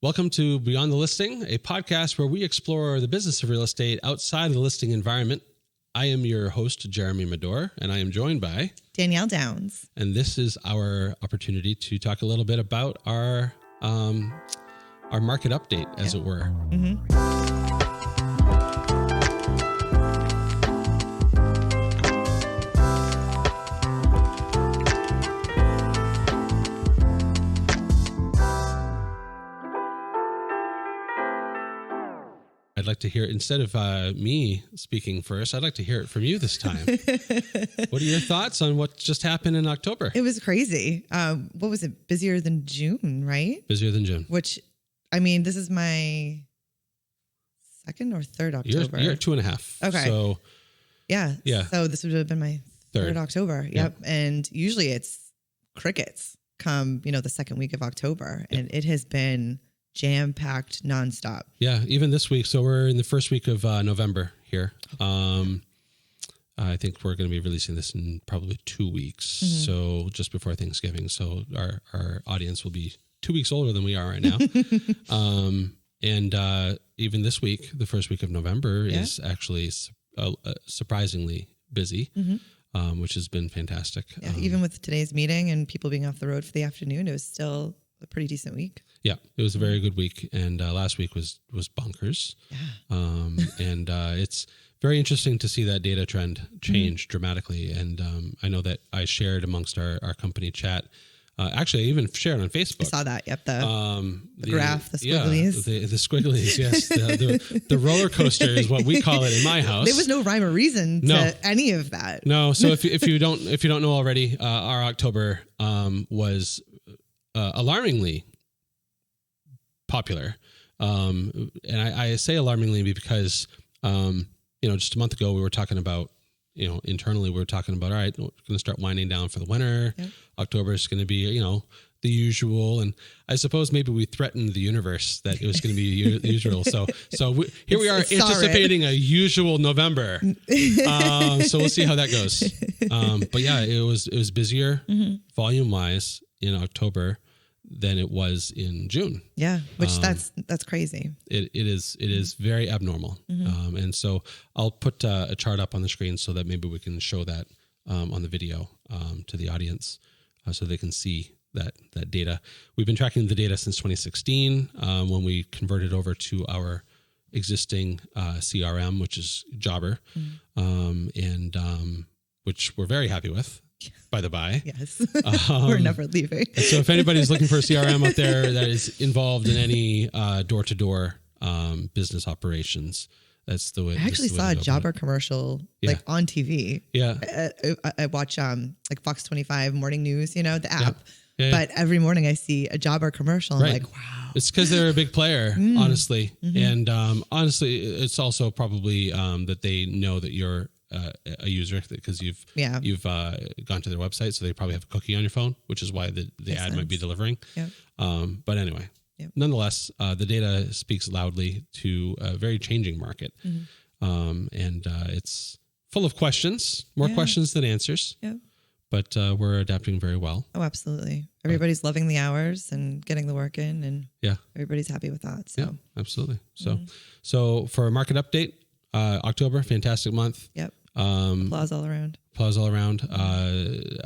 Welcome to Beyond the Listing, a podcast where we explore the business of real estate outside of the listing environment. I am your host, Jeremy Medor, and I am joined by Danielle Downs. And this is our opportunity to talk a little bit about our market update, as it were. Mm-hmm. I'd like to hear, instead of me speaking first, I'd like to hear it from you this time. What are your thoughts on what just happened in October? It was crazy. What was it? Busier than June, right? Busier than June. Which, I mean, this is my second or third October. You're at 2.5. Okay. So, yeah. So this would have been my third October. Yep. And usually it's crickets come, the second week of October. Yep. And it has been jam-packed nonstop. Yeah, even this week. So we're in the first week of November here. I think we're going to be releasing this in probably 2 weeks. Mm-hmm. So just before Thanksgiving. So our audience will be 2 weeks older than we are right now. And even this week, the first week of November is actually surprisingly busy, which has been fantastic. Yeah, even with today's meeting and people being off the road for the afternoon, it was still a pretty decent week. Yeah, it was a very good week, and last week was bonkers. Yeah. And it's very interesting to see that data trend change dramatically. And I know that I shared amongst our company chat. Actually, I even shared on Facebook. I saw that. Yep, the graph, the squigglies. Yeah, the squigglies. Yes, the roller coaster is what we call it in my house. There was no rhyme or reason to any of that. No. So if you don't know already, our October was alarmingly popular. And I say alarmingly because, just a month ago we were talking about, internally we were talking about, all right, we're going to start winding down for the winter. Yep. October is going to be, the usual. And I suppose maybe we threatened the universe that it was going to be the usual. So here we are anticipating a usual November. So we'll see how that goes. But yeah, it was busier volume wise in October than it was in June. Yeah, which that's crazy. It is very abnormal. And so I'll put a chart up on the screen so that maybe we can show that on the video to the audience so they can see that data. We've been tracking the data since 2016 when we converted over to our existing CRM, which is Jobber, and which we're very happy with. By the by. Yes. We're never leaving. So if anybody's looking for a CRM out there that is involved in any door-to-door business operations, that's the way. I actually saw a Jobber commercial on TV. Yeah. I watch like Fox 25 Morning News, the app. Yeah. But every morning I see a Jobber commercial. I'm like, wow. It's because they're a big player, honestly. And honestly, it's also probably that they know that you're a user because you've gone to their website, so they probably have a cookie on your phone, which is why the ad might be delivering. Yep. But anyway, nonetheless, the data speaks loudly to a very changing market, and it's full of questions, more questions than answers. Yep. But we're adapting very well. Oh, absolutely. Everybody's loving the hours and getting the work in, and everybo's happy with that. So. Yeah, absolutely. So for a market update, October, fantastic month. Yep. Applause all around.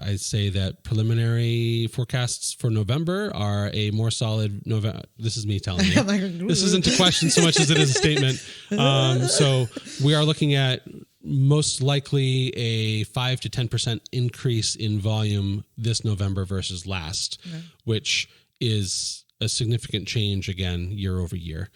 I'd say that preliminary forecasts for November are a more solid November. This is me telling you. This isn't a question so much as it is a statement. So we are looking at most likely a 5 to 10% increase in volume this November versus last, which is a significant change again year over year.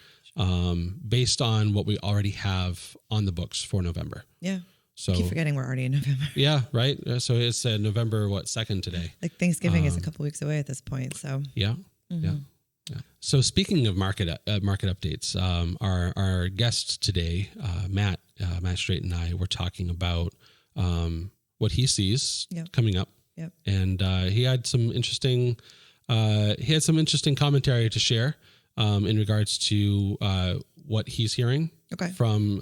Based on what we already have on the books for November. Yeah. So I keep forgetting we're already in November. Yeah, right. So it's November 2nd today. Like Thanksgiving is a couple weeks away at this point. So yeah. So speaking of market updates, our guest today, Matt Straight and I were talking about what he sees coming up. Yep. And he had some interesting commentary to share. In regards to what he's hearing from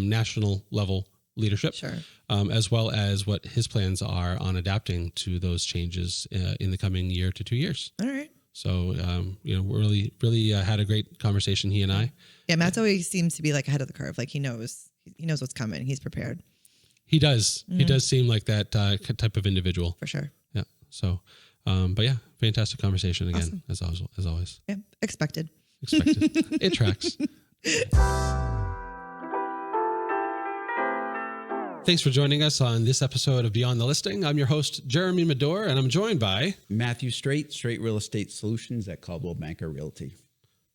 national level leadership, as well as what his plans are on adapting to those changes in the coming year to 2 years. All right. So, we really had a great conversation, he and I. Yeah, Matt's always seems to be like ahead of the curve. Like he knows what's coming. He's prepared. He does. Mm-hmm. He does seem like that type of individual. For sure. Yeah. So, but yeah, fantastic conversation again, awesome. as always. Yeah, expected. It tracks. Thanks for joining us on this episode of Beyond the Listing. I'm your host, Jeremy Medor, and I'm joined by Matthew Straight Real Estate Solutions at Caldwell Banker Realty.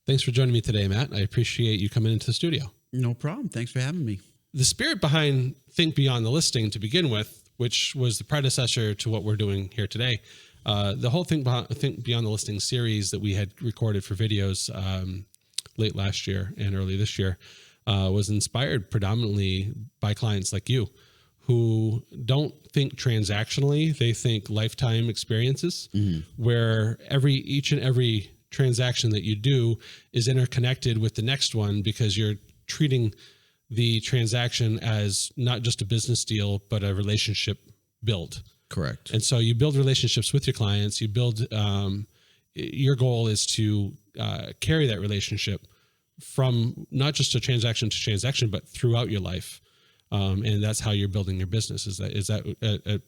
Thanks for joining me today, Matt. I appreciate you coming into the studio. No problem. Thanks for having me. The spirit behind Think Beyond the Listing to begin with, which was the predecessor to what we're doing here today, the whole Think Beyond the Listing series that we had recorded for videos late last year and early this year was inspired predominantly by clients like you who don't think transactionally. They think lifetime experiences, where each and every transaction that you do is interconnected with the next one because you're treating the transaction as not just a business deal, but a relationship build. Correct. And so you build relationships with your clients. You build, your goal is to carry that relationship from not just a transaction to transaction, but throughout your life. And that's how you're building your business. Is that a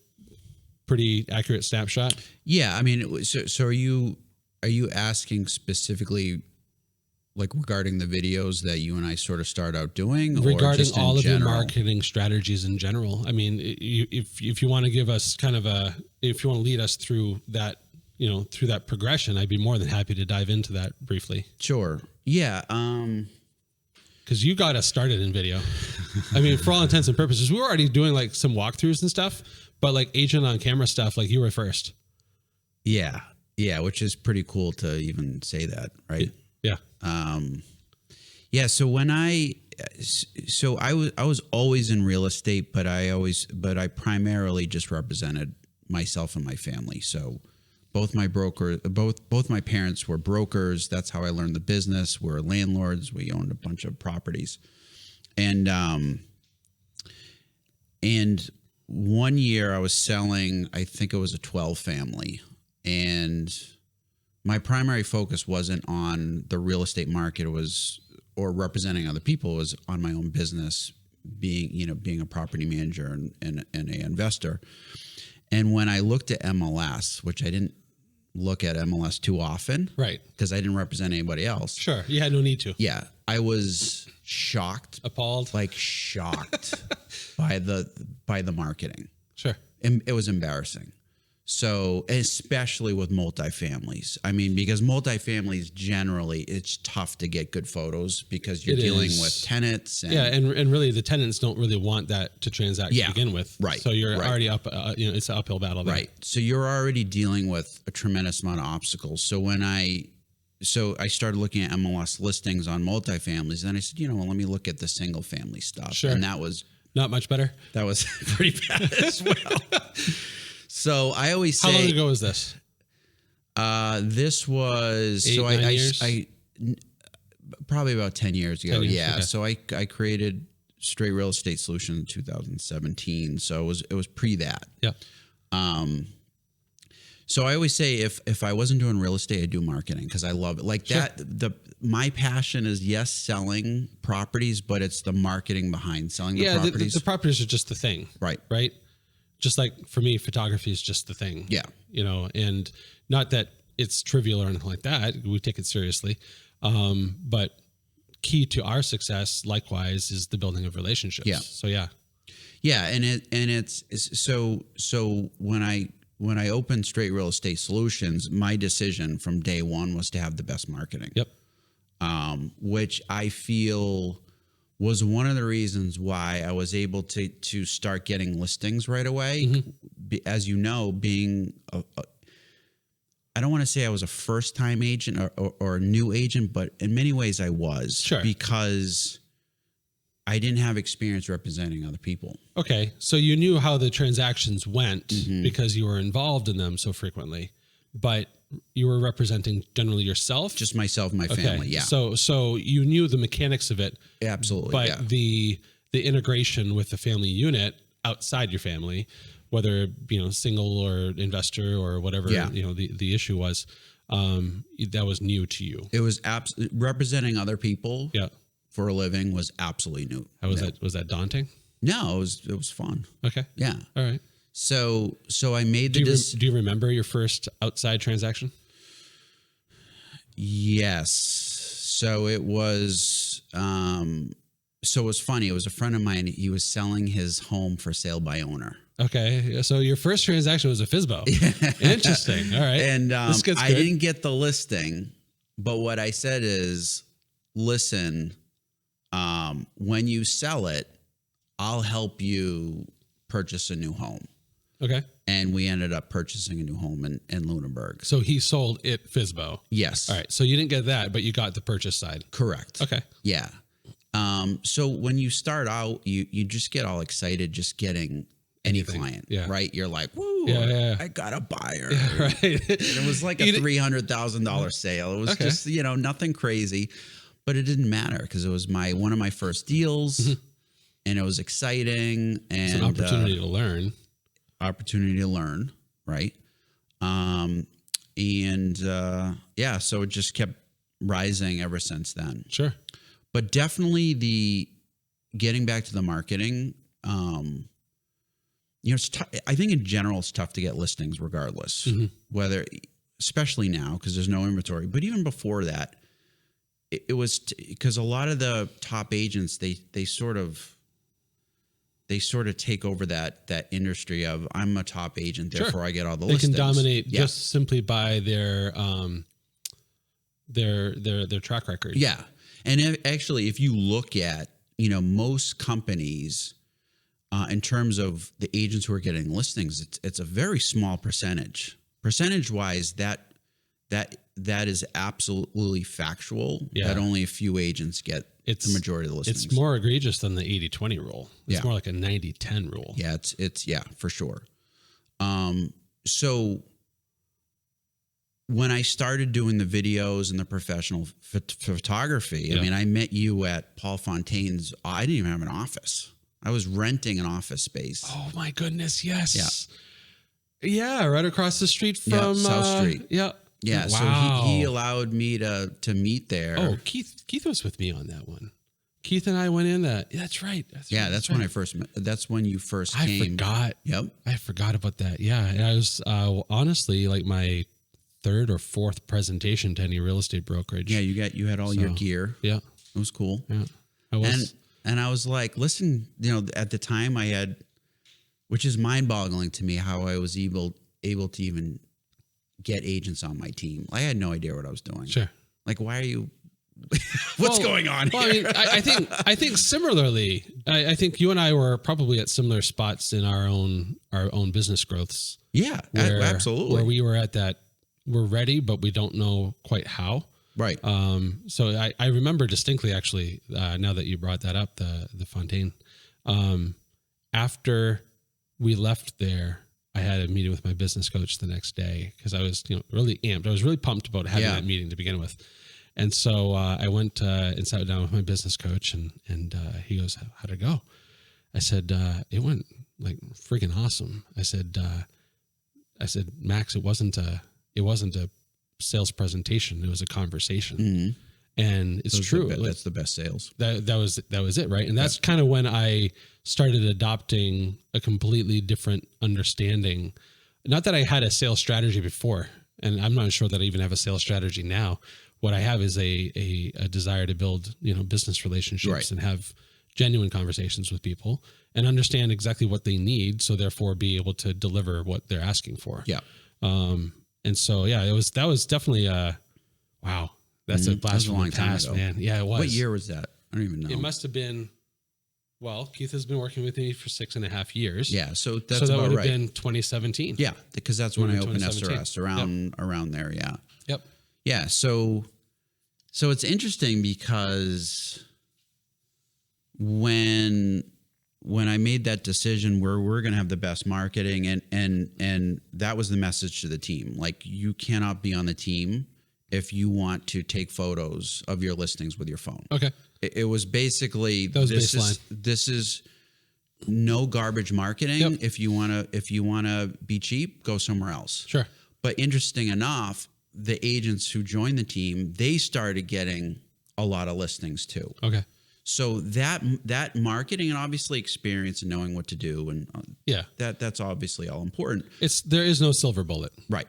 pretty accurate snapshot? Yeah. I mean, so are you asking specifically like regarding the videos that you and I sort of start out doing, regarding or just all of general? your marketing strategies in general? I mean, if you want to give us if you want to lead us through that, through that progression, I'd be more than happy to dive into that briefly. Sure. Yeah. Because you got us started in video. I mean, for all intents and purposes, we were already doing like some walkthroughs and stuff, but like agent on camera stuff, like you were first. Yeah. Yeah. Which is pretty cool to even say that. Right. Yeah. Yeah. So I was always in real estate, but I primarily just represented myself and my family. So both my parents were brokers. That's how I learned the business. We're landlords. We owned a bunch of properties. And one year I was selling, I think it was a 12 family, and my primary focus wasn't on the real estate market, or representing other people. It was on my own business, being a property manager and an investor. And when I looked at MLS, which I didn't look at MLS too often, right? Because I didn't represent anybody else. Sure. You had no need to. Yeah. I was shocked, appalled, by the marketing. Sure. And it was embarrassing. So, especially with multifamilies. I mean, because multifamilies generally, it's tough to get good photos because you're dealing with tenants. And really the tenants don't really want that to transact to begin with. Right. So you're already up, it's an uphill battle there. Right. So you're already dealing with a tremendous amount of obstacles. So I started looking at MLS listings on multifamilies, and I said, let me look at the single family stuff. Sure. And that was not much better. That was pretty bad as well. So I always say, how long ago was this? This was 9 years? I probably about 10 years ago. 10 years, yeah. okay. So I created Straight Real Estate Solutions in 2017. So it was pre that. Yeah. So I always say if I wasn't doing real estate, I'd do marketing because I love it. Like Sure. My passion is selling properties, but it's the marketing behind selling the properties. The properties are just the thing. Right. Right. Just like for me, photography is just the thing. Yeah. And not that it's trivial or anything like that. We take it seriously. But key to our success, likewise, is the building of relationships. Yeah. So yeah. Yeah. It's so when I opened Straight Real Estate Solutions, my decision from day one was to have the best marketing. Yep. Which I feel was one of the reasons why I was able to start getting listings right away. Mm-hmm. As you know, being I don't want to say I was a first-time agent or a new agent, but in many ways I was. Sure. Because I didn't have experience representing other people. Okay. So you knew how the transactions went because you were involved in them so frequently, but you were representing generally yourself? Just myself and my family, yeah. So you knew the mechanics of it. Absolutely, but the integration with the family unit outside your family, whether, single or investor or whatever, the issue was, that was new to you. It was representing other people Yeah. for a living was absolutely new. How was that? Was that daunting? No, it was fun. Okay. Yeah. All right. So I made do you remember your first outside transaction? Yes. So it was funny. It was a friend of mine. He was selling his home for sale by owner. Okay. So your first transaction was a FSBO. Interesting. All right. And I didn't get the listing, but what I said is, listen, when you sell it, I'll help you purchase a new home. Okay. And we ended up purchasing a new home in Lunenburg. So he sold it FSBO. Yes. All right. So you didn't get that, but you got the purchase side. Correct. Okay. Yeah. So when you start out, you just get all excited just getting any client, right? You're like, woo, I got a buyer. Yeah, right. And it was like a $300,000 sale. It was just, nothing crazy, but it didn't matter because it was one of my first deals and it was exciting. And it's an opportunity to learn. Right? So it just kept rising ever since then. Sure. But definitely getting back to the marketing, it's tough. I think in general, it's tough to get listings regardless, whether, especially now, because there's no inventory, but even before that, it was because a lot of the top agents, they sort of take over that industry of, I'm a top agent, therefore I get all the listings. They can dominate just simply by their track record. Yeah. And actually, if you look at, most companies, in terms of the agents who are getting listings, it's a very small percentage. Percentage wise, that is absolutely factual. Yeah. That only a few agents get the majority of the listings. It's more egregious than the 80-20 rule. It's more like a 90-10 rule. Yeah, it's for sure. So when I started doing the videos and the professional photography, I mean, I met you at Paul Fontaine's. I didn't even have an office. I was renting an office space. Oh my goodness. Yes. Yeah. Right across the street from South Street. Yeah. Yeah. Wow. So he allowed me to meet there. Oh, Keith was with me on that one. Keith and I went in that. That's right. That's when I first met. That's when you first came. I forgot. Yep. I forgot about that. Yeah. And I was honestly like my third or fourth presentation to any real estate brokerage. Yeah. You had all your gear. Yeah. It was cool. Yeah. I was. And I was like, listen, at the time I had, which is mind boggling to me, how I was able to even get agents on my team. I had no idea what I was doing. Sure. Like, why are you, what's going on here? I mean, I think similarly, I think you and I were probably at similar spots in our own business growths. Yeah, absolutely. Where we were at that, we're ready, but we don't know quite how. Right. So I remember distinctly, actually, now that you brought that up, the Fontaine, after we left there, I had a meeting with my business coach the next day because I was, really amped. I was really pumped about having that meeting to begin with. And so I went and sat down with my business coach and he goes, how'd it go? I said, it went like freaking awesome. I said, Max, it wasn't a sales presentation. It was a conversation. Mm-hmm. And it's true. That's the best sales. That was it. Right. And that's kind of when I started adopting a completely different understanding. Not that I had a sales strategy before, and I'm not sure that I even have a sales strategy now. What I have is a desire to build, business relationships and have genuine conversations with people and understand exactly what they need. So therefore be able to deliver what they're asking for. Yeah. And so, that was definitely wow. That's a blast from the past, man. Yeah, it was. What year was that? I don't even know. It must have been, Keith has been working with me for 6.5 years. Yeah. So that would have been 2017. Yeah. Because that's when I opened SRS around there. Yeah. Yep. Yeah. So it's interesting because when I made that decision where we're going to have the best marketing and that was the message to the team. Like, you cannot be on the team if you want to take photos of your listings with your phone. Okay. It was basically, this is no garbage marketing. Yep. If you want to be cheap, go somewhere else. Sure. But interesting enough, the agents who joined the team, they started getting a lot of listings too. Okay. So that marketing and obviously experience and knowing what to do, and that's obviously all important. There is no silver bullet. Right.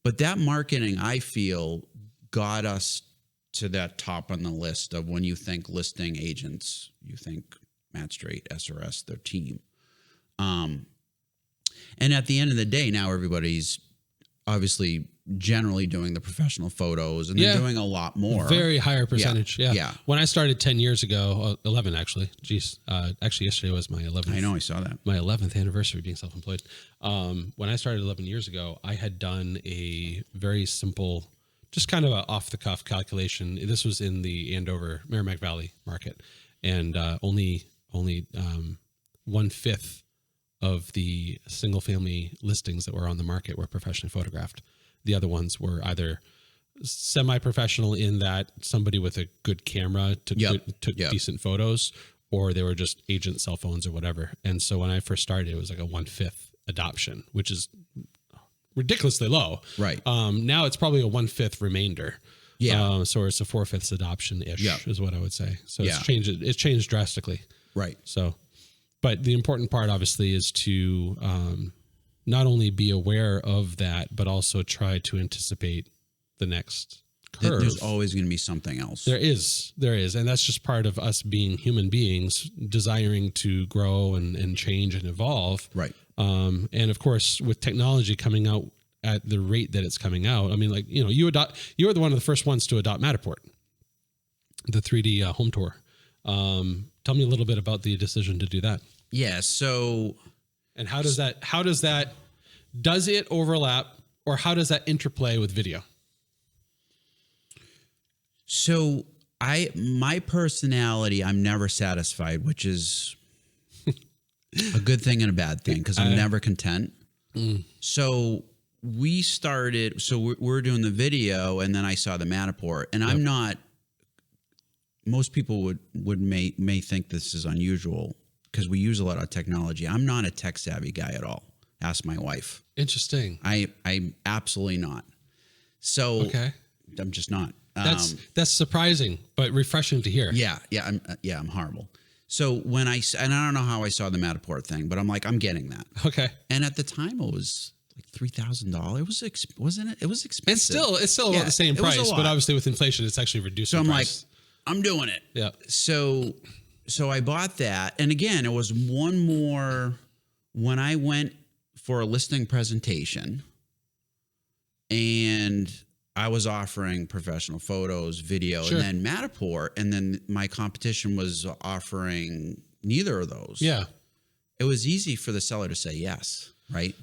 But that marketing, I feel, got us to that top on the list of when you think listing agents, you think Matt Straight, SRS, their team. And at the end of the day, now everybody's obviously generally doing the professional photos, and they're doing a lot more. Very higher percentage. Yeah. When I started 10 years ago, 11 actually. Geez. Actually, yesterday was my 11th. I know, I saw that. My 11th anniversary being self-employed. When I started 11 years ago, I had done a very simple, just kind of an off-the-cuff calculation. This was in the Andover, Merrimack Valley market. And only 1/5 of the single-family listings that were on the market were professionally photographed. The other ones were either semi-professional in that somebody with a good camera took decent photos, or they were just agent cell phones or whatever. And so when I first started, it was like a 1/5 adoption, which is ridiculously low. Right. Now it's probably a 1/5 remainder. Yeah. So it's a 4/5 adoption-ish is what I would say. So Yeah. It's changed drastically. Right. So, but the important part obviously is to not only be aware of that, but also try to anticipate the next curve. There's always going to be something else. There is. And that's just part of us being human beings, desiring to grow and change and evolve. Right. And of course, with technology coming out at the rate that it's coming out, I mean, like, you were one of the first ones to adopt Matterport, the 3D home tour. Tell me a little bit about the decision to do that. Yeah. So, and does it overlap, or how does that interplay with video? So my personality, I'm never satisfied, which is a good thing and a bad thing, because I'm never content. So we're doing the video, and then I saw the Matterport, and I'm not, most people may think this is unusual because we use a lot of technology. I'm not a tech savvy guy at all. Ask my wife. Interesting. I'm absolutely not. So I'm just not. That's surprising, but refreshing to hear. Yeah. I'm horrible. So and I don't know how I saw the Matterport thing, but I'm like, I'm getting that. Okay. And at the time it was like $3,000. Wasn't it? It was expensive. It's still about the same price, but obviously with inflation, it's actually reduced. So I'm price. like, I'm doing it. Yeah. So I bought that. And again, it was one more when I went for a listing presentation, and I was offering professional photos, video, and then Matterport, and then my competition was offering neither of those. Yeah. It was easy for the seller to say yes, right?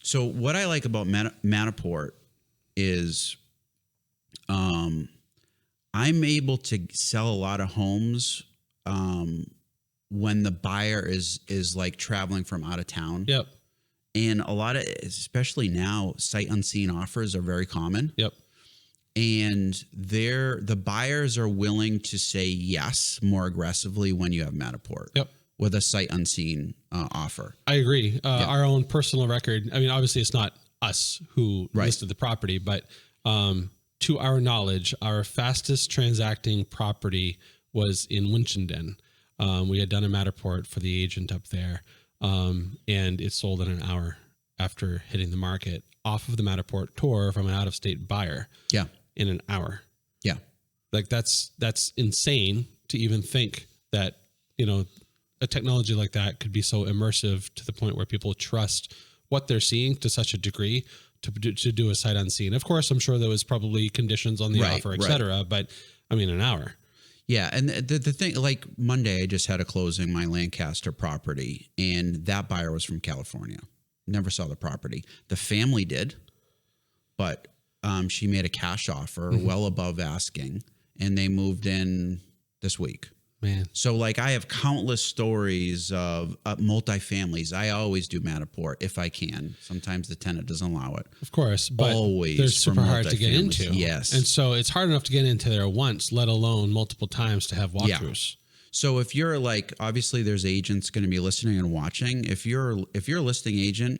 So what I like about Matterport is I'm able to sell a lot of homes when the buyer is like traveling from out of town. Yep. And a lot of, especially now, sight unseen offers are very common. Yep. And the buyers are willing to say yes more aggressively when you have Matterport. Yep. With a sight unseen offer. I agree. Our own personal record. I mean, obviously it's not us who listed the property, but to our knowledge, our fastest transacting property was in Winchendon. We had done a Matterport for the agent up there. And it sold in an hour after hitting the market off of the Matterport tour from an out-of-state buyer. Yeah. In an hour. Yeah. Like that's insane to even think that, a technology like that could be so immersive to the point where people trust what they're seeing to such a degree to do a sight unseen. Of course, I'm sure there was probably conditions on the offer, et cetera, but I mean, an hour. Yeah. And the thing, like Monday, I just had a closing, my Lancaster property, and that buyer was from California. Never saw the property. The family did, but she made a cash offer well above asking, and they moved in this week. Man. So like I have countless stories of multifamilies. I always do Matterport if I can. Sometimes the tenant doesn't allow it. Of course, but always they're super hard to get into. Yes. And so it's hard enough to get into there once, let alone multiple times to have walkthroughs. Yeah. So if you're like, obviously there's agents going to be listening and watching. If you're a listing agent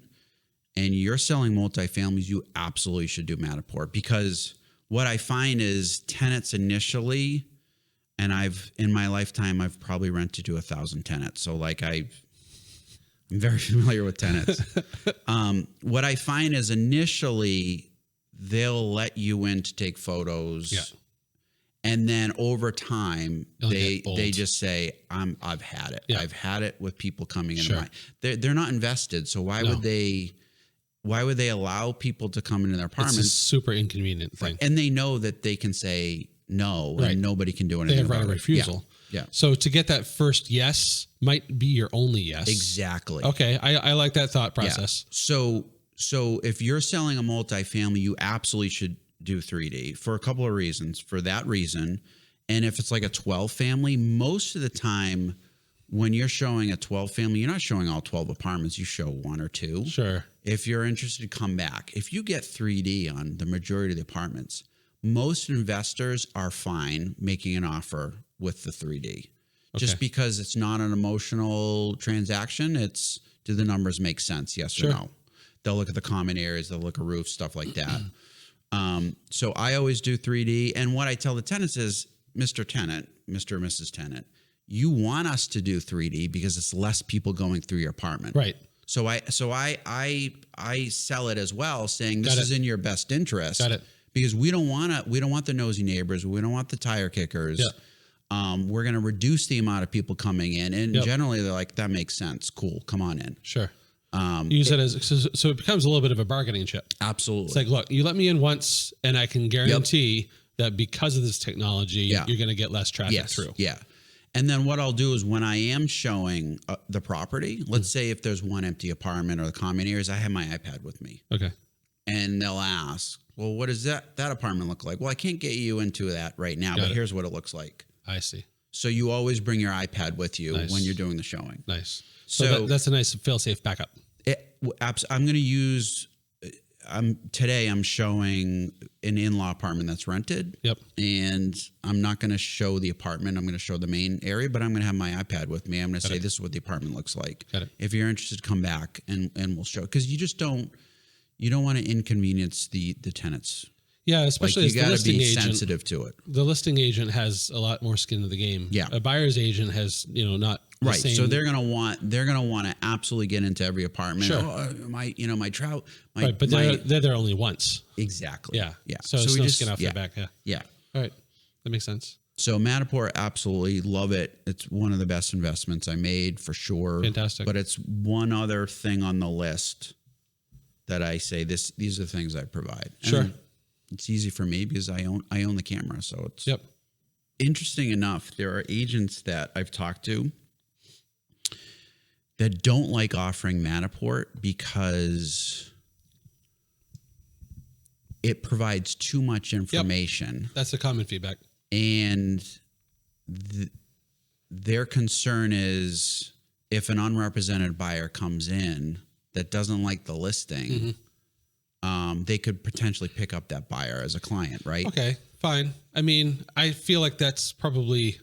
and you're selling multifamilies, you absolutely should do Matterport, because what I find is tenants initially, and in my lifetime, I've probably rented to 1,000 tenants. So like I'm very familiar with tenants. What I find is initially they'll let you in to take photos. Yeah. And then over time, They'll they just say, I've had it. Yeah. I've had it with people coming in. Sure. They're not invested. So why would they allow people to come into their apartments? It's a super inconvenient thing. And they know that they can say no, Right. and nobody can do They anything have right about of it. refusal. Yeah. So to get that first yes might be your only yes. Exactly. Okay. I like that thought process. Yeah. So if you're selling a multifamily, you absolutely should do 3D for a couple of reasons. For that reason, and if it's like a 12 family, most of the time when you're showing a 12 family, you're not showing all 12 apartments. You show one or two. Sure. If you're interested, come back. If you get 3D on the majority of the apartments, most investors are fine making an offer with the 3D. Just because it's not an emotional transaction. It's, do the numbers make sense? Yes or no? They'll look at the common areas. They'll look at roofs, stuff like that. So I always do 3D. And what I tell the tenants is, Mr. Tenant, Mr. or Mrs. Tenant, you want us to do 3D because it's less people going through your apartment. Right. So I sell it as well, saying this is in your best interest. Got it. Because we don't want the nosy neighbors. We don't want the tire kickers. Yeah. We're going to reduce the amount of people coming in. And generally they're like, that makes sense. Cool. Come on in. Sure. You use it as, so it becomes a little bit of a bargaining chip. Absolutely. It's like, look, you let me in once and I can guarantee that because of this technology, you're going to get less traffic through. Yeah. And then what I'll do is when I am showing the property, let's say if there's one empty apartment or the common areas, I have my iPad with me. Okay. And they'll ask, well, what does that apartment look like? Well, I can't get you into that right now, but here's what it looks like. I see. So you always bring your iPad with you when you're doing the showing. Nice. So that's a nice fail-safe backup. I'm going to use, today I'm showing an in-law apartment that's rented. Yep. And I'm not going to show the apartment. I'm going to show the main area, but I'm going to have my iPad with me. I'm going to say, this is what the apartment looks like. Got it. If you're interested, come back and we'll show. Because you don't want to inconvenience the tenants. Yeah, especially like, as the listing agent. Sensitive to it. The listing agent has a lot more skin in the game. Yeah. A buyer's agent has, not the right. same. So they're gonna want to absolutely get into every apartment. Sure. Oh, my trout. Right, but they're there only once. Exactly. Yeah. Yeah. So it's no skin off their back. Yeah. Yeah. All right. That makes sense. So Matterport, absolutely love it. It's one of the best investments I made for sure. Fantastic. But it's one other thing on the list that I say these are the things I provide. Sure. And it's easy for me because I own the camera. So it's Yep. Interesting enough, there are agents that I've talked to that don't like offering Matterport because it provides too much information. Yep. That's the common feedback. And their concern is if an unrepresented buyer comes in that doesn't like the listing, they could potentially pick up that buyer as a client, right? Okay, fine. I mean, I feel like that's probably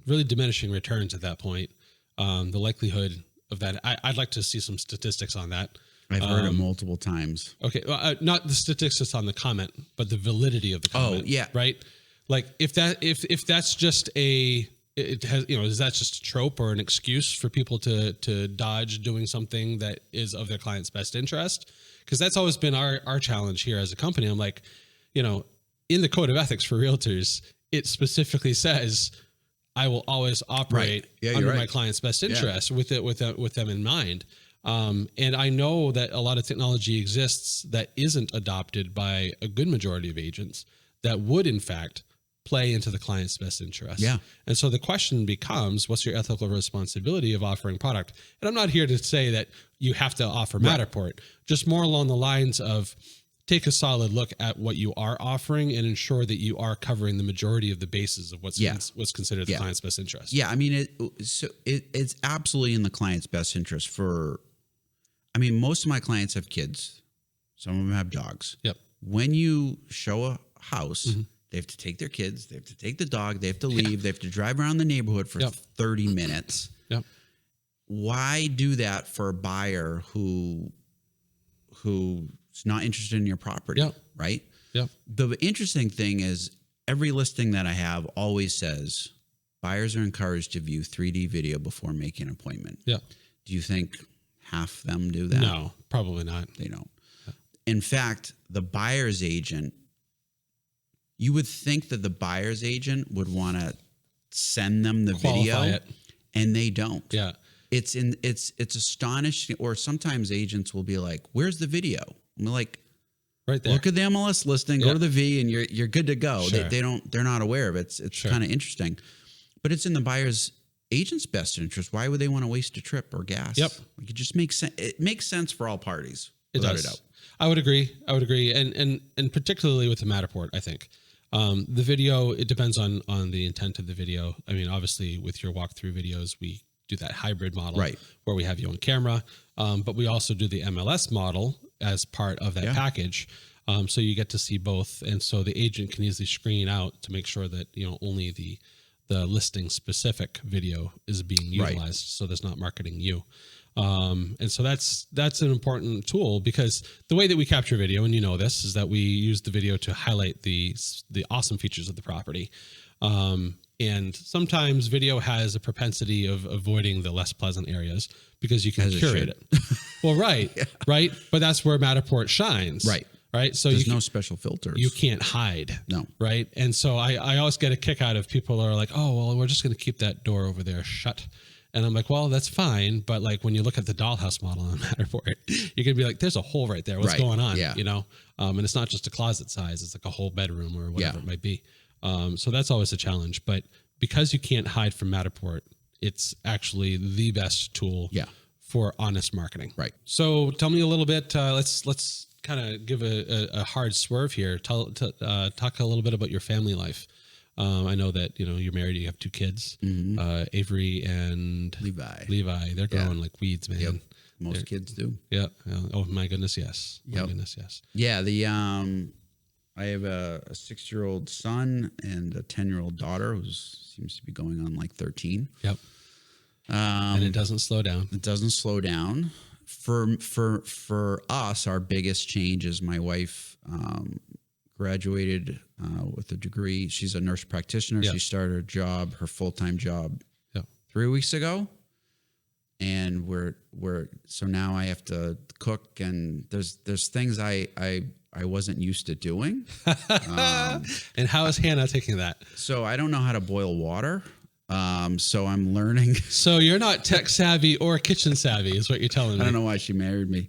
really diminishing returns at that point. The likelihood of that, I'd like to see some statistics on that. I've heard it multiple times. Okay, well, not the statistics on the comment, but the validity of the comment. Oh, yeah. Right? Like if that's just is that just a trope or an excuse for people to dodge doing something that is of their client's best interest? Because that's always been our challenge here as a company. I'm like, in the code of ethics for realtors, it specifically says I will always operate under my client's best interest with them in mind. And I know that a lot of technology exists that isn't adopted by a good majority of agents that would in fact play into the client's best interest. Yeah. And so the question becomes, what's your ethical responsibility of offering product? And I'm not here to say that you have to offer Matterport, just more along the lines of take a solid look at what you are offering and ensure that you are covering the majority of the bases of what's considered the client's best interest. Yeah. I mean, it's absolutely in the client's best interest most of my clients have kids. Some of them have dogs. Yep. When you show a house, they have to take their kids, they have to take the dog, they have to leave, they have to drive around the neighborhood for 30 minutes. Yep. Why do that for a buyer who who's not interested in your property, right? Yeah. The interesting thing is every listing that I have always says buyers are encouraged to view 3D video before making an appointment. Yeah. Do you think half them do that? No, probably not. They don't. In fact, the buyer's agent, you would think that the buyer's agent would want to send them the video, and they don't. Yeah. It's astonishing. Or sometimes agents will be like, "Where's the video?" I'm like, right there. Look at the MLS listing, go to the V, and you're good to go. Sure. They're not aware of it. It's Sure. kind of interesting, but it's in the buyer's agent's best interest. Why would they want to waste a trip or gas? Yep. Like, it just makes sense. It makes sense for all parties. It does. A doubt. I would agree. And particularly with the Matterport, I think. The video, it depends on the intent of the video. I mean, obviously with your walkthrough videos, we do that hybrid model, right, where we have you on camera. But we also do the MLS model as part of that package. So you get to see both. And so the agent can easily screen out to make sure that, only the listing specific video is being utilized. Right. So there's not marketing you. And so that's an important tool, because the way that we capture video, and this, is that we use the video to highlight the awesome features of the property. And sometimes video has a propensity of avoiding the less pleasant areas because you can curate it. Well, right. Yeah. Right. But that's where Matterport shines. Right. Right. So there's no special filters. You can't hide. No. Right. And so I always get a kick out of people who are like, oh, well, we're just going to keep that door over there shut. And I'm like, well, that's fine. But like when you look at the dollhouse model on Matterport, you're going to be like, there's a hole right there. What's going on? Yeah. And it's not just a closet size. It's like a whole bedroom or whatever it might be. So that's always a challenge. But because you can't hide from Matterport, it's actually the best tool for honest marketing. Right. So tell me a little bit. Let's kind of give a hard swerve here. Talk a little bit about your family life. I know that, you're married, you have 2 kids, Avery and Levi. They're growing like weeds, man. Yep. Most kids do. Yeah. Oh my goodness. Yes. My goodness. Yes. Yeah. I have a 6-year-old son and a 10-year-old daughter who seems to be going on like 13. Yep. And it doesn't slow down. It doesn't slow down. For us, our biggest change is my wife graduated with a degree. She's a nurse practitioner. Yep. She started her full-time job 3 weeks ago. And so now I have to cook, and there's things I wasn't used to doing. And how is Hannah taking that? So I don't know how to boil water. So I'm learning. So you're not tech savvy or kitchen savvy is what you're telling me. I don't know why she married me.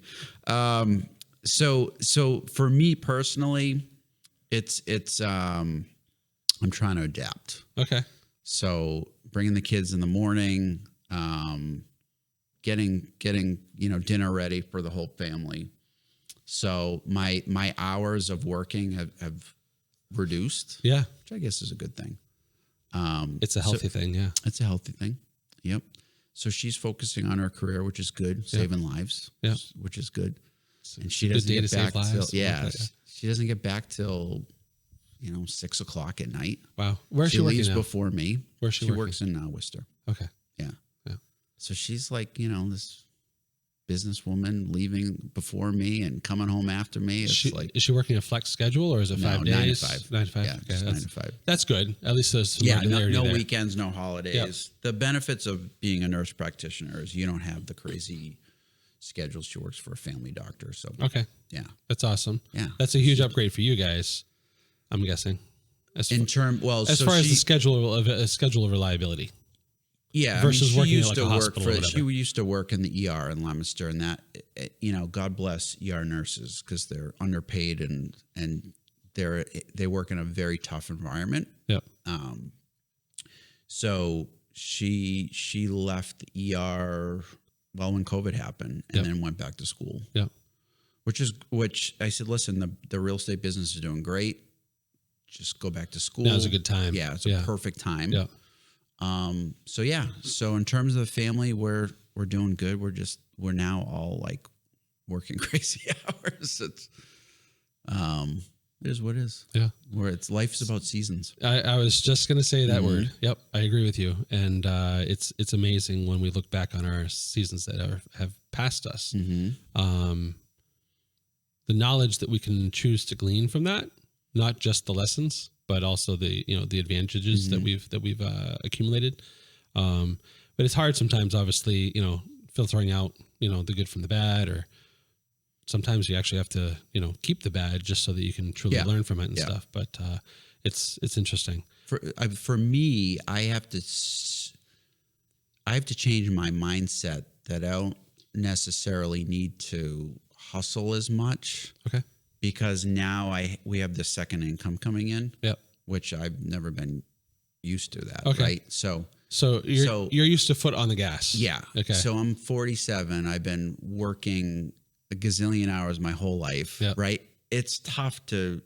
So for me personally, it's I'm trying to adapt. Okay. So bringing the kids in the morning, getting dinner ready for the whole family. So my hours of working have reduced. Yeah. Which I guess is a good thing. It's a healthy thing. Yeah. It's a healthy thing. Yep. So she's focusing on her career, which is good, saving lives, which is good. And she doesn't get back till, she doesn't get back till, 6 o'clock at night. Wow. Where's she working? She leaves now? Before me. Where's she working? Works in Worcester. Okay. Yeah. Yeah. So she's like, this businesswoman leaving before me and coming home after me. Is she working a flex schedule, or is it 5 days? 9 to 5. 9 to 5. Yeah, okay, 9 to 5. That's good. At least there's some no there. weekends, no holidays. Yep. The benefits of being a nurse practitioner is you don't have the crazy schedules. She works for a family doctor. So okay. Yeah. That's awesome. Yeah. That's a huge upgrade for you guys, I'm guessing. As far as the schedule of reliability. Yeah, versus she working used at to like a work hospital. She used to work in the ER in Leominster, and that, God bless ER nurses because they're underpaid and they work in a very tough environment. Yep. So she left ER when COVID happened, and then went back to school. Yeah. Which I said, listen, the real estate business is doing great. Just go back to school. Now's a good time. Yeah, it's a perfect time. Yeah. So in terms of the family, we're doing good. We're now all like working crazy hours. It's, it is what it is. Yeah. Life's about seasons. I was just going to say that word. Yep. I agree with you. And, it's amazing when we look back on our seasons that have passed us. the knowledge that we can choose to glean from that, not just the lessons, but also the, the advantages that we've accumulated. But it's hard sometimes, obviously, filtering out, the good from the bad, or sometimes you actually have to, keep the bad just so that you can truly learn from it and stuff. But it's interesting. For me, I have to change my mindset that I don't necessarily need to hustle as much. Okay. Because now we have the second income coming in. Yep. Which I've never been used to that. Okay. Right. So you're used to foot on the gas. Yeah. Okay. So I'm 47. I've been working a gazillion hours my whole life. Yep. Right. It's tough to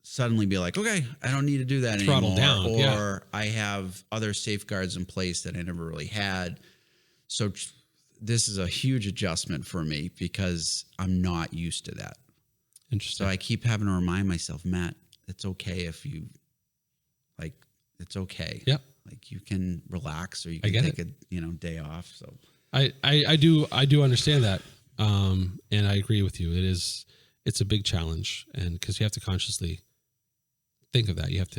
suddenly be like, okay, I don't need to do that Throttle anymore. down. Or I have other safeguards in place that I never really had. So this is a huge adjustment for me because I'm not used to that. Interesting. So I keep having to remind myself, Matt, it's okay if you it's okay. Yep. Like you can relax or you can take a day off. So I do understand that. And I agree with you. It's a big challenge, and because you have to consciously think of that, you have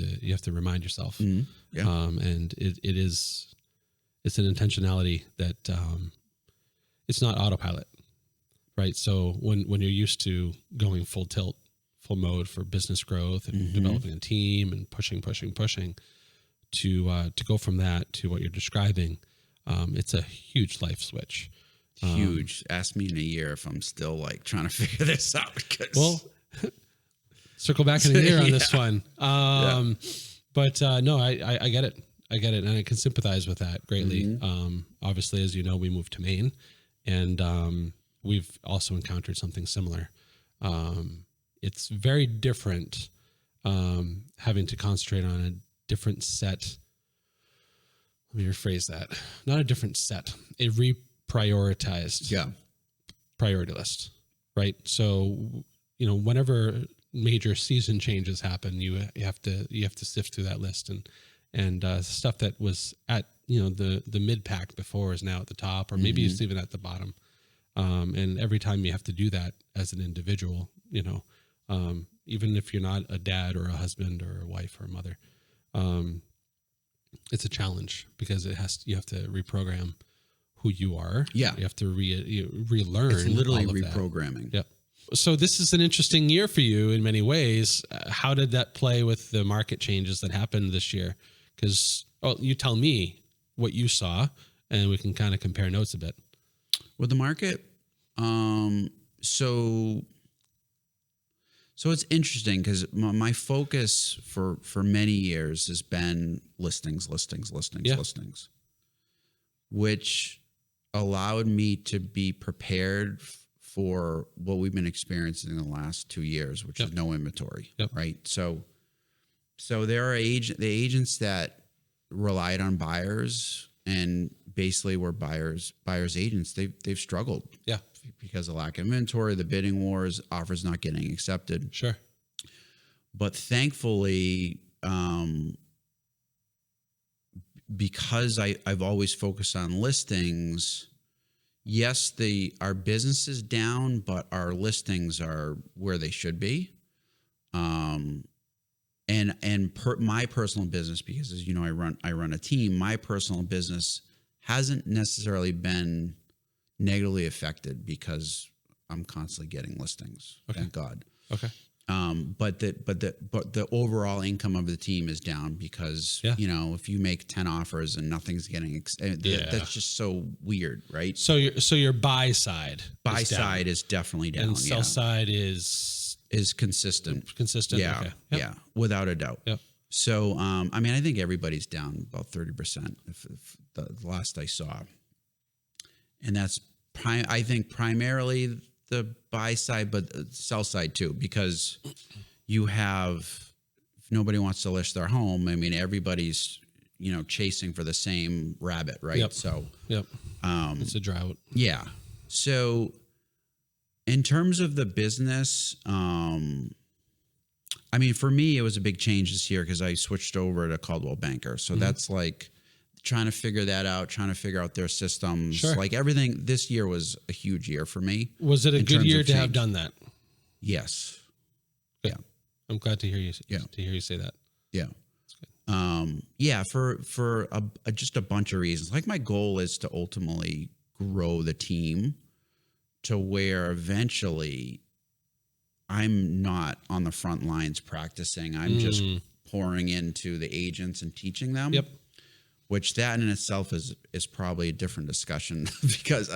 to remind yourself. Mm-hmm. Yeah. And it's an intentionality that it's not autopilot, right? So when you're used to going full tilt, full mode for business growth and developing a team and pushing, to go from that to what you're describing, it's a huge life switch. Huge. Ask me in a year if I'm still like trying to figure this out. Well, circle back in a year on this one. But no, I get it. And I can sympathize with that greatly. Obviously, as you know, we moved to Maine, and we've also encountered something similar. It's very different, having to concentrate on a different set. Let me rephrase that. Not a different set, a reprioritized priority list, right? So, whenever major season changes happen, you have to sift through that list, and stuff that was at, the mid pack before is now at the top, or maybe it's even at the bottom. And every time you have to do that as an individual, even if you're not a dad or a husband or a wife or a mother, it's a challenge because you have to reprogram who you are. Yeah. You have to relearn. It's literally all of reprogramming. That. Yep. So this is an interesting year for you in many ways. How did that play with the market changes that happened this year? Because you tell me what you saw, and we can kind of compare notes a bit. With the market, so it's interesting because my focus for many years has been listings, which allowed me to be prepared for what we've been experiencing in the last 2 years, which is no inventory, right? So there are the agents that relied on buyers and basically were buyers agents. They've struggled, because of lack of inventory, the bidding wars, offers not getting accepted. Sure, but thankfully, because I've always focused on listings. Yes, our business is down, but our listings are where they should be. And my personal business, because as you know, I run a team. My personal business hasn't necessarily been negatively affected because I'm constantly getting listings. Okay. Thank God. Okay. But the overall income of the team is down because if you make 10 offers and nothing's getting that's just so weird, right? So your buy side is definitely down, and sell side is consistent. Yeah. Okay. Yep. Yeah, without a doubt. Yep. So I think everybody's down about 30% if the last I saw, and that's I think primarily the buy side, but sell side too, because you have, if nobody wants to list their home, everybody's, chasing for the same rabbit, right? Yep. So, it's a drought. Yeah. So in terms of the business, for me, it was a big change this year because I switched over to Coldwell Banker. So that's like trying to figure that out, trying to figure out their systems. Sure. Like everything, this year was a huge year for me. Was it a good year to have done that? Yes. Good. Yeah. I'm glad to hear you. To hear you say that. Yeah. Yeah. For just a bunch of reasons. Like my goal is to ultimately grow the team to where eventually I'm not on the front lines practicing. I'm just pouring into the agents and teaching them. Yep. Which that in itself is probably a different discussion because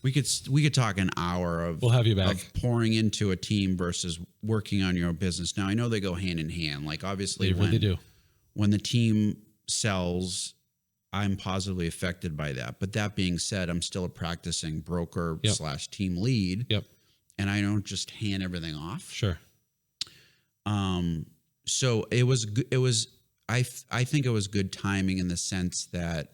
we could talk an hour of we'll have you back of pouring into a team versus working on your own business. Now I know they go hand in hand. Like obviously they really do. When the team sells, I'm positively affected by that. But that being said, I'm still a practicing broker / team lead. Yep. And I don't just hand everything off. Sure. So it was I think it was good timing in the sense that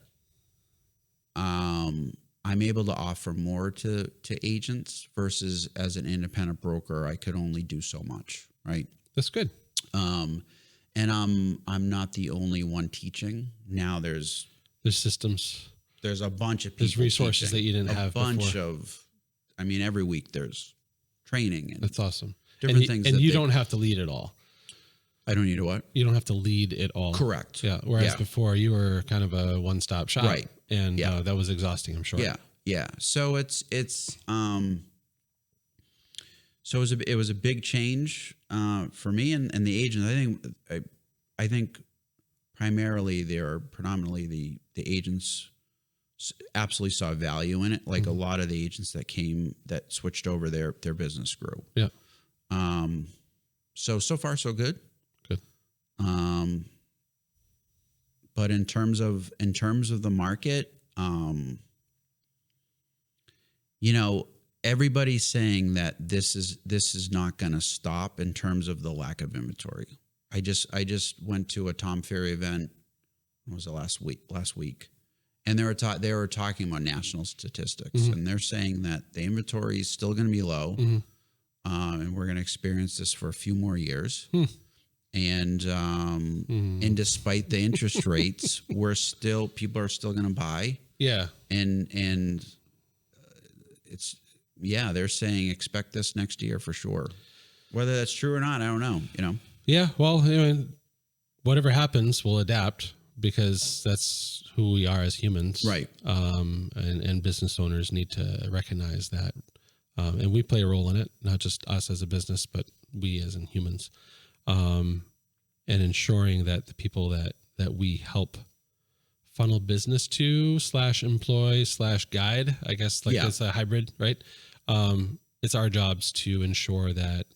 I'm able to offer more to agents versus as an independent broker, I could only do so much, right? That's good. And I'm not the only one teaching. Now there's systems. There's a bunch of people. There's resources teaching, that you didn't have before. A bunch of, I mean, every week there's training. And that's awesome. Different things. And you don't have to lead it all. I don't need to what? You don't have to lead it all. Correct. Yeah. Whereas before you were kind of a one-stop shop. Right. And that was exhausting, I'm sure. Yeah. Yeah. So so it was a big change for me and the agents. I think primarily predominantly the agents absolutely saw value in it. Like a lot of the agents that switched over, their business grew. Yeah. So far so good. Good. But in terms of the market, everybody's saying that this is not going to stop in terms of the lack of inventory. I just went to a Tom Ferry event. What was it last week? And they were talking about national statistics, and they're saying that the inventory is still going to be low, and we're going to experience this for a few more years. And despite the interest rates, people are still going to buy. Yeah, and they're saying expect this next year for sure. Whether that's true or not, I don't know. Yeah, well, whatever happens, we'll adapt because that's who we are as humans, right? And business owners need to recognize that, and we play a role in it, not just us as a business, but we as in humans, and ensuring that the people that we help funnel business to /employ /guide, I guess it's a hybrid, right? It's our jobs to ensure that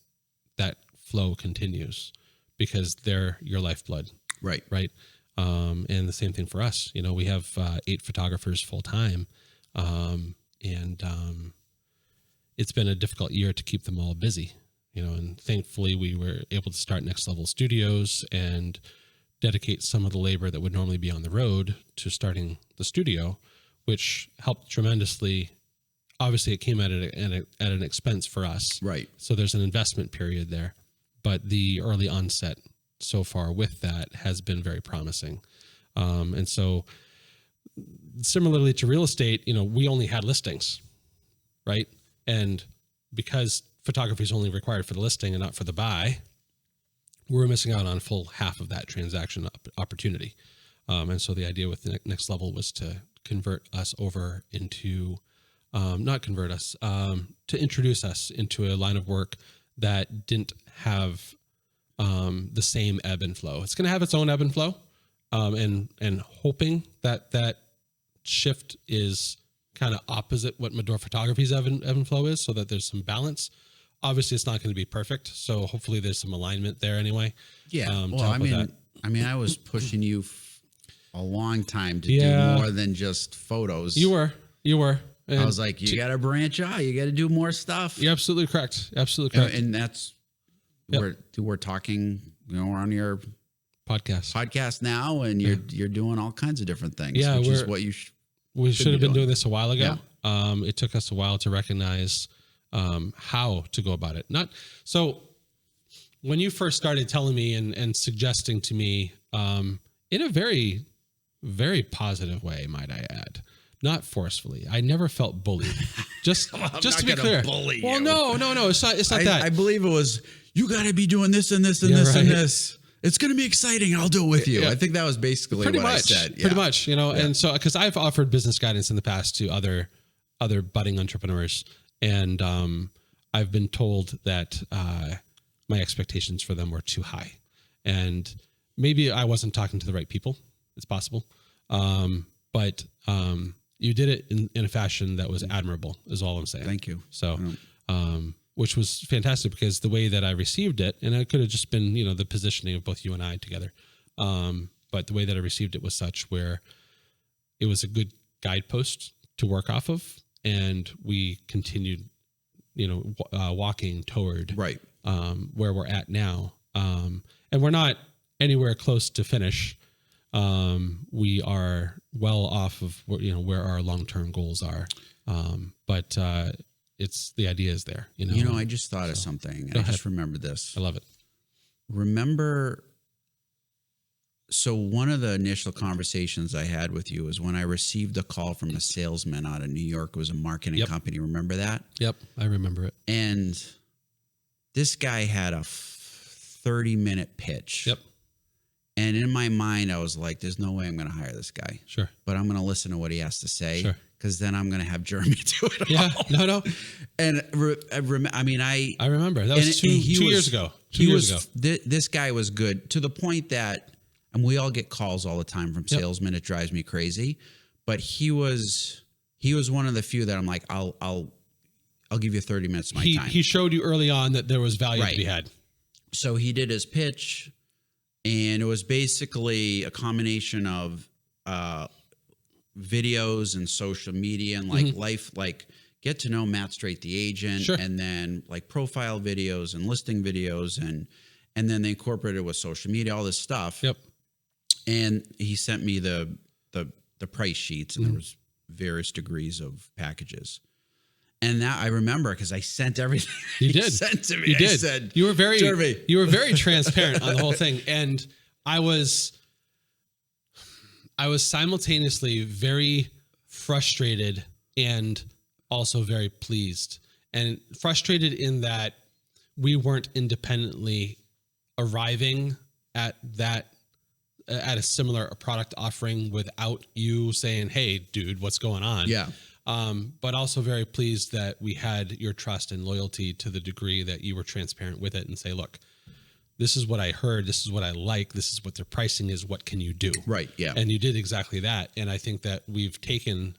flow continues because they're your lifeblood. Right. Right. And the same thing for us. We have 8 photographers full time. And it's been a difficult year to keep them all busy, and thankfully we were able to start Next Level Studios and dedicate some of the labor that would normally be on the road to starting the studio, which helped tremendously. Obviously it came at an expense for us. Right. So there's an investment period there, but the early onset so far with that has been very promising. And so similarly to real estate, we only had listings, right? And because photography is only required for the listing and not for the buy, we're missing out on a full half of that transaction opportunity. And so the idea with the Next Level was to convert us over into, not convert us, to introduce us into a line of work that didn't have the same ebb and flow. It's going to have its own ebb and flow, and hoping that shift is kind of opposite what Medora Photography's ebb and flow is, so that there's some balance. Obviously, it's not going to be perfect, so hopefully there's some alignment there anyway. Yeah. Well, I was pushing you a long time to do more than just photos. You were. And I was like, you got to branch out. You got to do more stuff. You're absolutely correct. And that's we're talking, we're on your podcast now, and you're doing all kinds of different things. Yeah, which is what we should have been doing this a while ago. Yeah. It took us a while to recognize how to go about it. So when you first started telling me and suggesting to me, in a very, very positive way, might I add, not forcefully. I never felt bullied. Just to be clear. Bully well, you. no, it's not that. I believe it was, you got to be doing this and this and this and this. It's going to be exciting. I'll do it with you. Yeah. I think that was basically what I said. Yeah. Pretty much, and so, cause I've offered business guidance in the past to other budding entrepreneurs. And, I've been told that, my expectations for them were too high, and maybe I wasn't talking to the right people. It's possible. But you did it in a fashion that was admirable, is all I'm saying. Thank you. So, which was fantastic, because the way that I received it, and it could have just been, the positioning of both you and I together. But the way that I received it was such where it was a good guidepost to work off of. And we continued, walking toward where we're at now. And we're not anywhere close to finish. We are well off of where our long-term goals are. But it's the idea is there, I just thought of something. I just remembered this. I love it. So one of the initial conversations I had with you was when I received a call from a salesman out of New York. It was a marketing company. Remember that? Yep. I remember it. And this guy had a 30-minute pitch. Yep. And in my mind, I was like, there's no way I'm going to hire this guy. Sure. But I'm going to listen to what he has to say. Sure. Because then I'm going to have Jeremy do it all. Yeah. No. And I remember. That was two years ago. 2 years ago. This guy was good to the point that, and we all get calls all the time from salesmen. It drives me crazy. But he was one of the few that I'm like, I'll give you 30 minutes of my time. He showed you early on that there was value to be had. So he did his pitch, and it was basically a combination of videos and social media and life, get to know Matt Straight, the agent, and then profile videos and listing videos, and then they incorporated with social media, all this stuff. Yep. And he sent me the price sheets, and there was various degrees of packages. And now I remember, because I sent everything you did. Sent to me. You did. I said, you were very Jeremy. Transparent on the whole thing. And I was simultaneously very frustrated and also very pleased. And frustrated in that we weren't independently arriving at a similar product offering without you saying, hey, dude, what's going on? Yeah. But also very pleased that we had your trust and loyalty to the degree that you were transparent with it and say, look, this is what I heard. This is what I like. This is what their pricing is. What can you do? Right. Yeah. And you did exactly that. And I think that we've taken,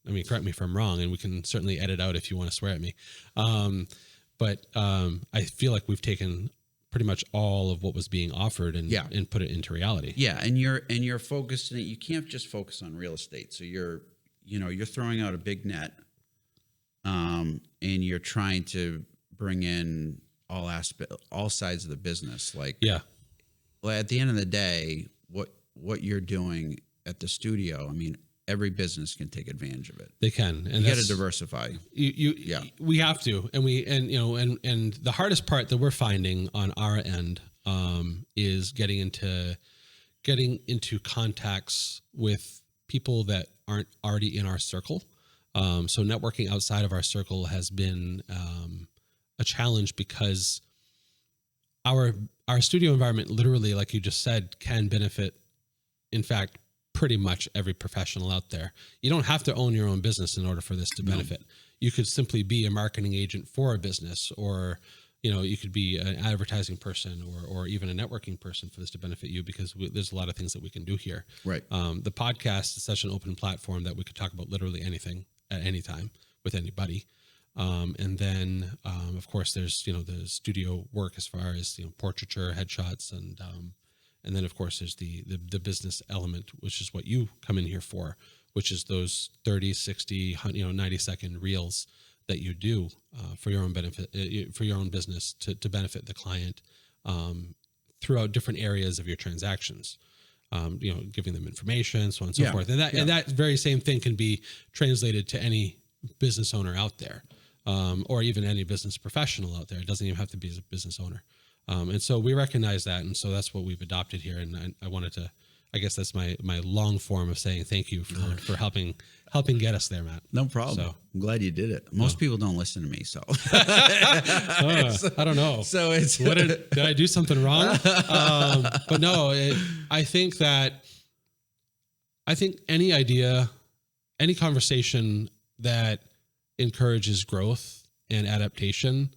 correct me if I'm wrong, and we can certainly edit out if you want to swear at me. But I feel like we've taken pretty much all of what was being offered and put it into reality. Yeah. And you're focused in it. You can't just focus on real estate. So you're throwing out a big net, and you're trying to bring in all sides of the business. At the end of the day, what you're doing at the studio, every business can take advantage of it. They can, and you got to diversify. We have to, and the hardest part that we're finding on our end is getting into contacts with people that aren't already in our circle. So networking outside of our circle has been a challenge, because our studio environment, literally, like you just said, can benefit, in fact, pretty much every professional out there. You don't have to own your own business in order for this to benefit. You could simply be a marketing agent for a business, or you could be an advertising person, or even a networking person for this to benefit you, because there's a lot of things that we can do here. Right. The podcast is such an open platform that we could talk about literally anything at any time with anybody. And then, of course, there's, the studio work as far as, portraiture, headshots, and then, of course, there's the business element, which is what you come in here for, which is those 30, 60, 90-second reels that you do for your own benefit, for your own business, to benefit the client throughout different areas of your transactions. Giving them information, so on and so forth. And that very same thing can be translated to any business owner out there, or even any business professional out there. It doesn't even have to be as a business owner. And so we recognize that. And so that's what we've adopted here. And I wanted to, I guess that's my long form of saying thank you for helping get us there, Matt. No problem. So, I'm glad you did it. Most people don't listen to me, so I don't know. So it's did I do something wrong? But no, I think any idea, any conversation that encourages growth and adaptation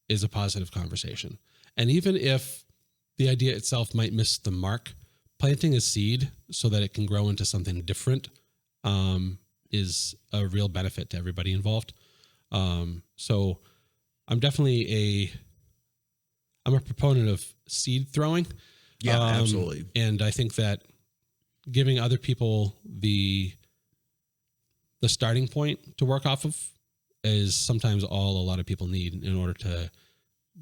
is a positive conversation. And even if the idea itself might miss the mark, planting a seed so that it can grow into something different is a real benefit to everybody involved. So I'm definitely I'm a proponent of seed throwing. Yeah, absolutely. And I think that giving other people the starting point to work off of is sometimes all a lot of people need in order to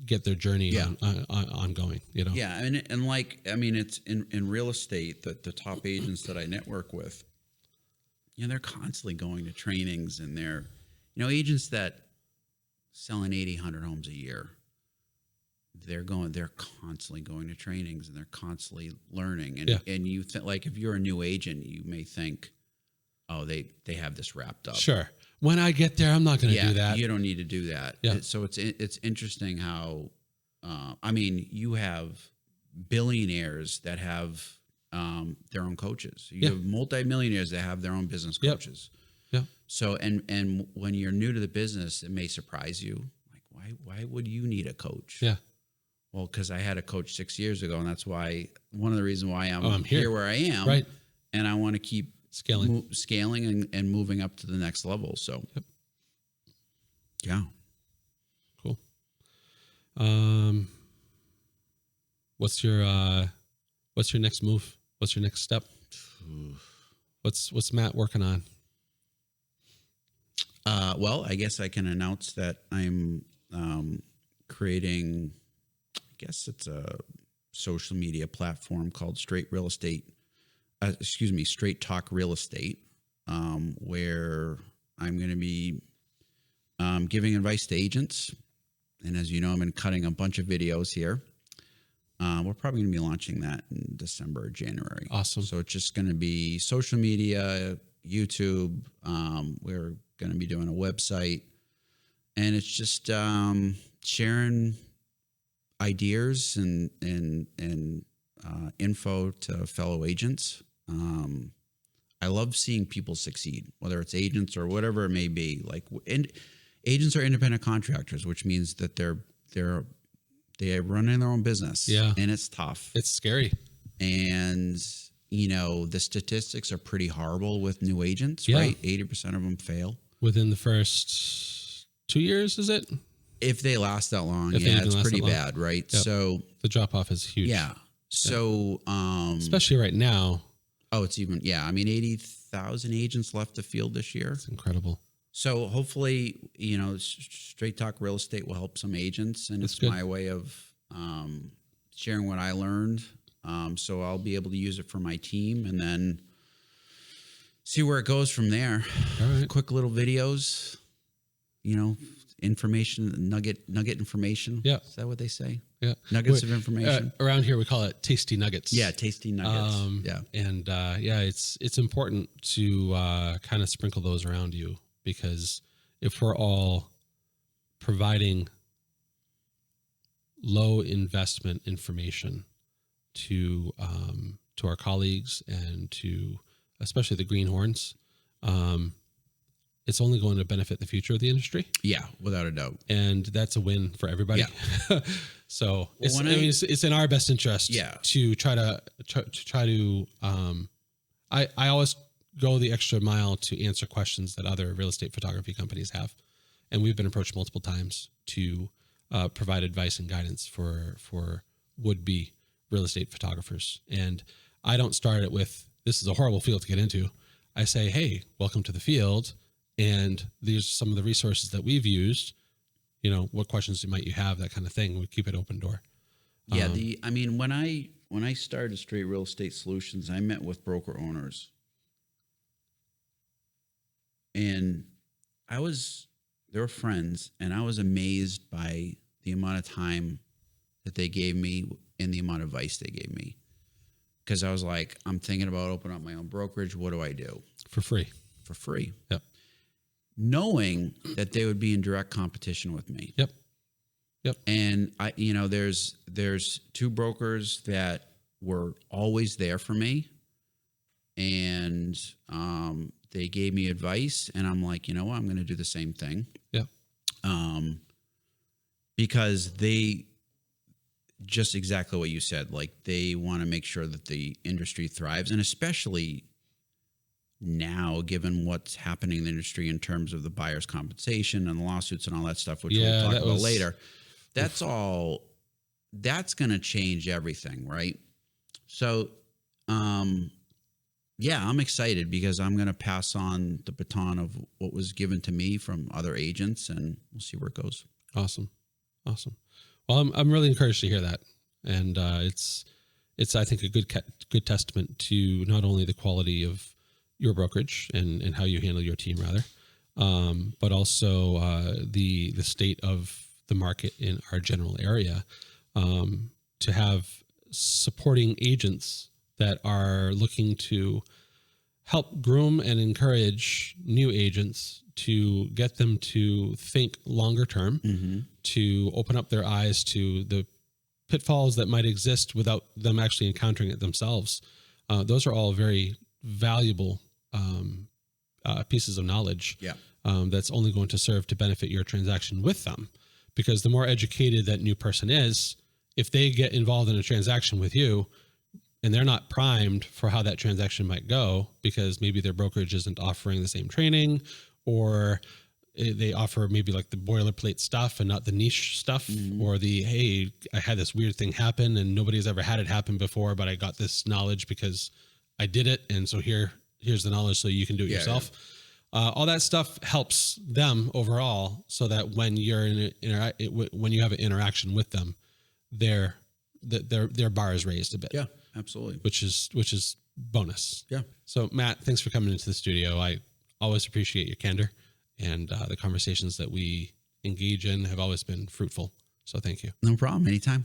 get their journey ongoing, you know? Yeah. And like, I mean, it's in real estate that the top agents that I network with, you know, they're constantly going to trainings, and they're, you know, agents that selling 80, 100 homes a year, they're constantly going to trainings, and they're constantly learning. And, and you think, like, if you're a new agent, you may think, oh, they have this wrapped up. Sure. When I get there, I'm not going to do that. You don't need to do that. Yeah. So it's interesting how, I mean, you have billionaires that have their own coaches. You have multimillionaires that have their own business coaches. Yeah. So and when you're new to the business, it may surprise you. Like, why would you need a coach? Yeah. Well, because I had a coach 6 years ago, and that's why one of the reasons why I'm here where I am. Right. And I want to keep scaling and moving up to the next level. So, yeah. Cool. What's your next move? What's your next step? What's Matt working on? Well, I guess I can announce that I'm creating, I guess it's a social media platform called Straight Talk Real Estate, where I'm going to be giving advice to agents. And as you know, I've been cutting a bunch of videos here. We're probably going to be launching that in December or January. Awesome. So it's just going to be social media, YouTube. We're going to be doing a website, and it's just sharing ideas and info to fellow agents. I love seeing people succeed, whether it's agents or whatever it may be. Like, agents are independent contractors, which means that they're running their own business. Yeah. And it's tough. It's scary. And, you know, the statistics are pretty horrible with new agents, right? 80% of them fail. Within the first 2 years, is it? If they last that long, it's pretty bad, right? Yep. So the drop off is huge. Yeah. So, especially right now. Oh, it's even, I mean, 80,000 agents left the field this year. It's incredible. So hopefully, you know, Straight Talk Real Estate will help some agents, and it's my way of sharing what I learned. So I'll be able to use it for my team, and then see where it goes from there. All right. Quick little videos, you know, information, nugget information. Yeah. Is that what they say? Yeah. Nuggets of information. Around here, we call it tasty nuggets. Yeah. Tasty nuggets. And it's important to kind of sprinkle those around you, because if we're all providing low investment information to our colleagues and to especially the greenhorns, it's only going to benefit the future of the industry. Yeah, without a doubt. And that's a win for everybody. Yeah. So it's in our best interest to try to I always go the extra mile to answer questions that other real estate photography companies have. And we've been approached multiple times to provide advice and guidance for would-be real estate photographers. And I don't start it with, this is a horrible field to get into. I say, hey, welcome to the field. And these are some of the resources that we've used. You know, what questions might you have, that kind of thing. We keep it open door. Yeah. When I started Straight Real Estate Solutions, I met with broker owners, and they were friends, and I was amazed by the amount of time that they gave me and the amount of advice they gave me. Because I was like, I'm thinking about opening up my own brokerage. What do I do? For free. For free. Yep. Knowing that they would be in direct competition with me. Yep. Yep. And I, there's two brokers that were always there for me, and they gave me advice, and I'm like, you know what, I'm going to do the same thing. Yeah. Because they just exactly what you said, like they want to make sure that the industry thrives, and especially now, given what's happening in the industry in terms of the buyer's compensation and the lawsuits and all that stuff, which we'll talk about later. That's all. That's going to change everything, right? So, yeah, I'm excited because I'm going to pass on the baton of what was given to me from other agents, and we'll see where it goes. Awesome. Well, I'm really encouraged to hear that, and it's I think a good testament to not only the quality of your brokerage and how you handle your team, rather, but also the state of the market in our general area, to have supporting agents that are looking to help groom and encourage new agents to get them to think longer term, to open up their eyes to the pitfalls that might exist without them actually encountering it themselves. Those are all very valuable pieces of knowledge. Yeah. That's only going to serve to benefit your transaction with them. Because the more educated that new person is, if they get involved in a transaction with you and they're not primed for how that transaction might go, because maybe their brokerage isn't offering the same training, or they offer maybe like the boilerplate stuff and not the niche stuff, or the, hey, I had this weird thing happen and nobody's ever had it happen before, but I got this knowledge because I did it. And so here's the knowledge so you can do it yourself. Yeah. All that stuff helps them overall, so that when you're when you have an interaction with them, their bar is raised a bit. Yeah, absolutely. Which is bonus. Yeah. So Matt, thanks for coming into the studio. I always appreciate your candor, and the conversations that we engage in have always been fruitful. So thank you. No problem. Anytime.